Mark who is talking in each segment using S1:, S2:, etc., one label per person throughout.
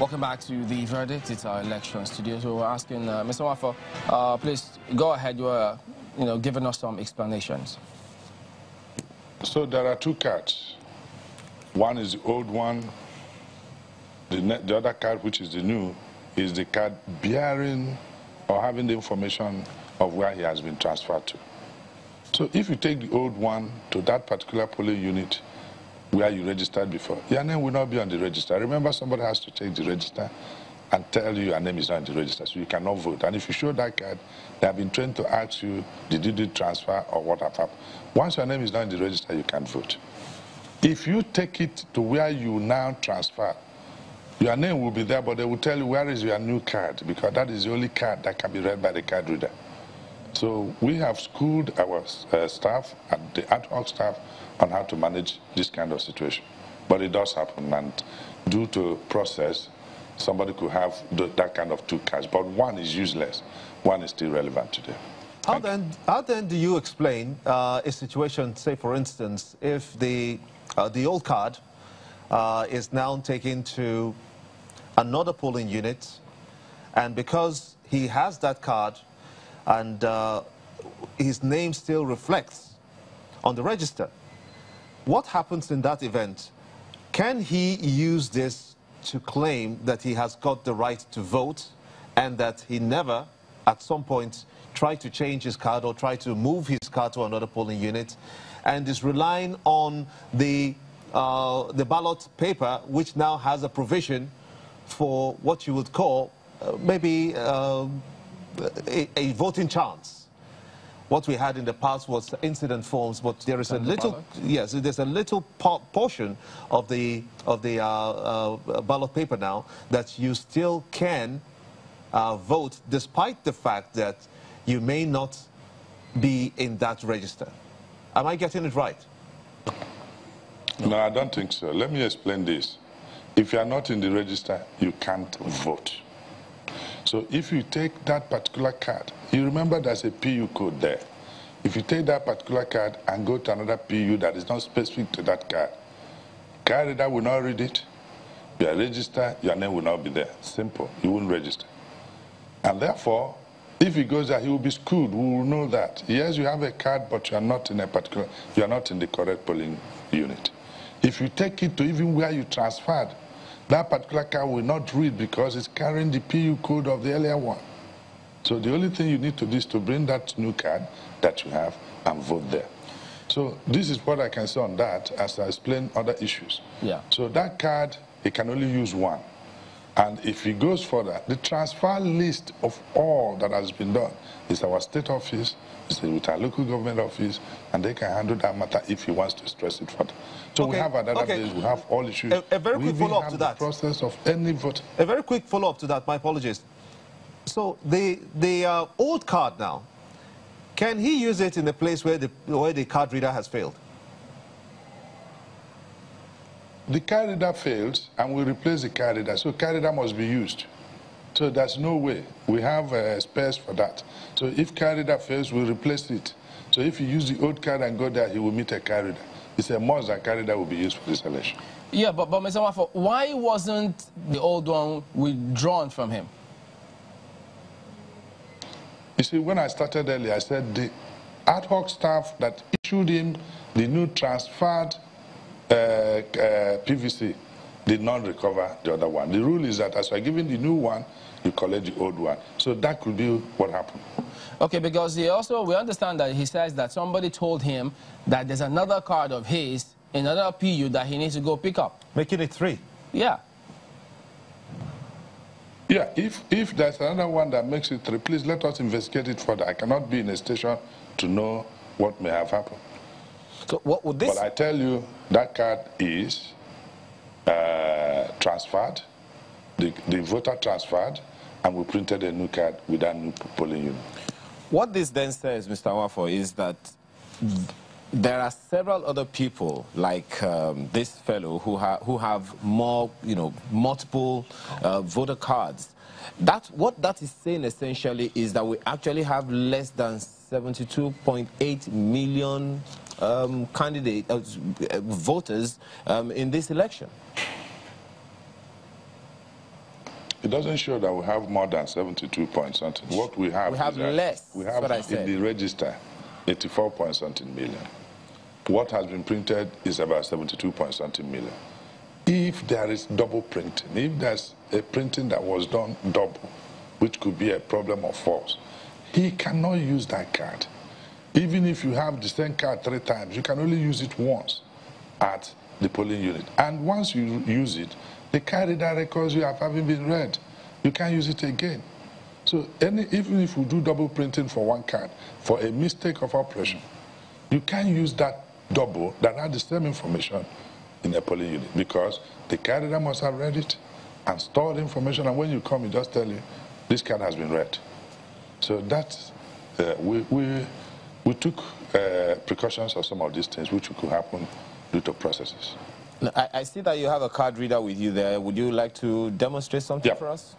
S1: Welcome back to The Verdict. It's our election studio. So we're asking Mr. Wafo, please go ahead. You are, giving us some explanations.
S2: So there are two cards. One is the old one. The other card, which is the new, is the card bearing or having the information of where he has been transferred to. So if you take the old one to that particular polling unit where you registered before, your name will not be on the register. Remember, somebody has to take the register and tell you your name is not on the register, so you cannot vote. And if you show that card, they have been trained to ask you, did you do transfer or what have happened? Once your name is not in the register, you can't vote. If you take it to where you now transfer, your name will be there, but they will tell you where is your new card, because that is the only card that can be read by the card reader. So we have schooled our staff and the ad hoc staff on how to manage this kind of situation. But it does happen, and due to process, somebody could have that kind of two cards. But one is useless. One is still relevant today.
S3: How then do you explain a situation, say for instance, if the old card is now taken to another polling unit, and because he has that card and his name still reflects on the register, what happens in that event? Can he use this to claim that he has got the right to vote and that he never, at some point, tried to change his card or tried to move his card to another polling unit, and is relying on the ballot paper, which now has a provision for what you would call maybe a voting chance? What we had in the past was incident forms, but there is a little, yes, there's a little portion of the ballot paper now that you still can vote, despite the fact that you may not be in that register. Am I getting it right?
S2: No, I don't think so. Let me explain this. If you are not in the register, you can't vote. So if you take that particular card, you remember there's a PU code there. If you take that particular card and go to another PU that is not specific to that card reader will not read it. You are registered, your name will not be there. Simple. You won't register. And therefore, if he goes there, he will be schooled. We will know that. Yes, you have a card, but you are not in you are not in the correct polling unit. If you take it to even where you transferred, that particular card will not read because it's carrying the PU code of the earlier one. So the only thing you need to do is to bring that new card that you have and vote there. So this is what I can say on that as I explain other issues.
S1: Yeah. So
S2: that card, he can only use one. And if he goes further, the transfer list of all that has been done is our state office, it's with our local government office, and they can handle that matter if he wants to stress it further. So we have another database, we have all issues.
S3: A very quick follow-up to that.
S2: The process of any vote.
S3: A very quick follow-up to that, my apologies. So the old card now, can he use it in the place where the card reader has failed?
S2: The card reader fails, and we replace the card reader, so card reader must be used. So there's no way. We have space for that. So if card reader fails, we replace it. So if you use the old card and go there, he will meet a card reader. It's a must that card reader will be used for this election.
S1: Yeah, but Mr. Wafo, why wasn't the old one withdrawn from him?
S2: You see, when I started earlier, I said the ad hoc staff that issued him the new transferred PVC did not recover the other one. The rule is that as you are giving the new one, you collect the old one. So that could be what happened.
S1: Okay, because we understand that he says that somebody told him that there's another card of his in another PU that he needs to go pick up.
S3: Making it 3.
S1: Yeah.
S2: Yeah, if there's another one that makes it 3, please let us investigate it further. I cannot be in a station to know what may have happened.
S1: So what would this...
S2: But I tell you, that card is transferred, the voter transferred, and we printed a new card with that new polling unit.
S4: What this then says, Mr. Wafo, is that there are several other people like this fellow who have more, multiple voter cards. What that is saying essentially is that we actually have less than 72.8 million voters in this election.
S2: It doesn't show that we have more than 72 point something. What we have
S4: less.
S2: We have in the register 84 point something million. What has been printed is about 72 point something million. If there is double printing, if there's a printing that was done double, which could be a problem of false, he cannot use that card. Even if you have the same card 3 times, you can only use it once at the polling unit. And once you use it, the card reader records you have having been read. You can't use it again. So even if you do double printing for one card, for a mistake of operation, you can't use that double that had the same information in a polling unit, because the card reader must have read it and stored information, and when you come, it just tell you, this card has been read. So that's, we took precautions of some of these things which could happen due to processes.
S4: I see that you have a card reader with you there. Would you like to demonstrate something for us?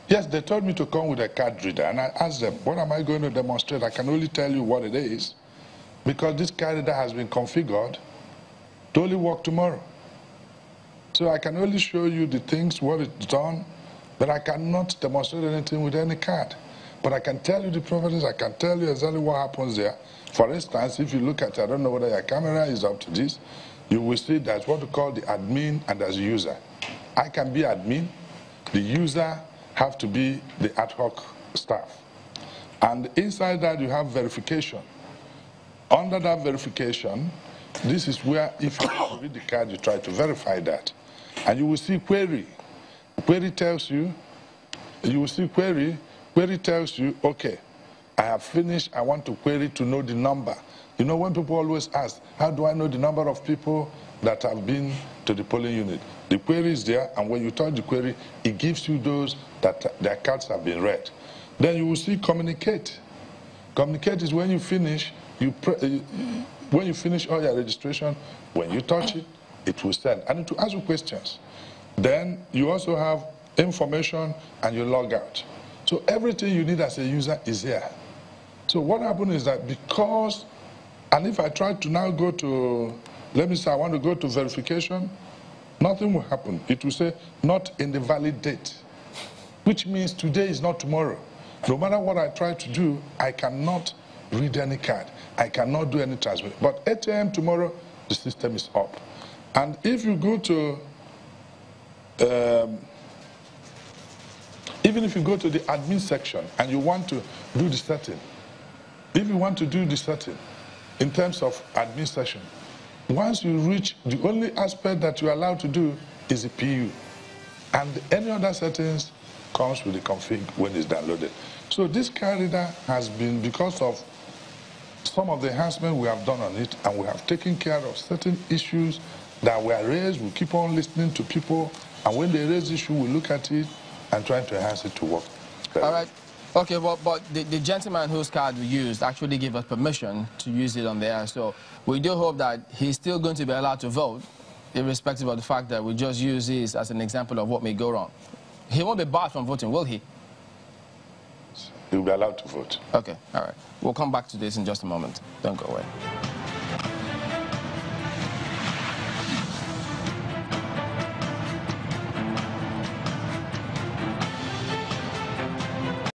S2: Yes, they told me to come with a card reader, and I asked them, what am I going to demonstrate? I can only tell you what it is, because this card reader has been configured to only work tomorrow. So I can only show you the things, what it's done, but I cannot demonstrate anything with any card. But I can tell you the properties, I can tell you exactly what happens there. For instance, if you look at, I don't know whether your camera is up to this, you will see there's what we call the admin and there's user. I can be admin, the user have to be the ad hoc staff. And inside that you have verification. Under that verification, this is where if you read the card, you try to verify that. And you will see query. Query tells you, you will see query tells you, okay, I have finished, I want to query to know the number. You know, when people always ask, how do I know the number of people that have been to the polling unit? The query is there, and when you touch the query, it gives you those that their cards have been read. Then you will see communicate. Communicate is when you finish, when you finish all your registration, when you touch it, it will send, and it will ask you questions. Then you also have information and you log out. So everything you need as a user is here. So what happened is that because, and if I try to now go to, let me say I want to go to verification, nothing will happen. It will say not in the valid date, which means today is not tomorrow. No matter what I try to do, I cannot read any card. I cannot do any transfer. But 8 a.m. tomorrow, the system is up. And if you go to, even if you go to the admin section and you want to do the setting, if you want to do the setting in terms of admin session, once you reach, the only aspect that you're allowed to do is the PU. And any other settings comes with the config when it's downloaded. So this card reader has been, because of some of the enhancements we have done on it, and we have taken care of certain issues that were raised. We keep on listening to people, and when they raise issue, we look at it and try to enhance it to work.
S1: All right. Okay, well, but the gentleman whose card we used actually gave us permission to use it on the air. So we do hope that he's still going to be allowed to vote, irrespective of the fact that we just use this as an example of what may go wrong. He won't be barred from voting, will he?
S2: He'll be allowed to vote.
S1: Okay, all right. We'll come back to this in just a moment. Don't go away.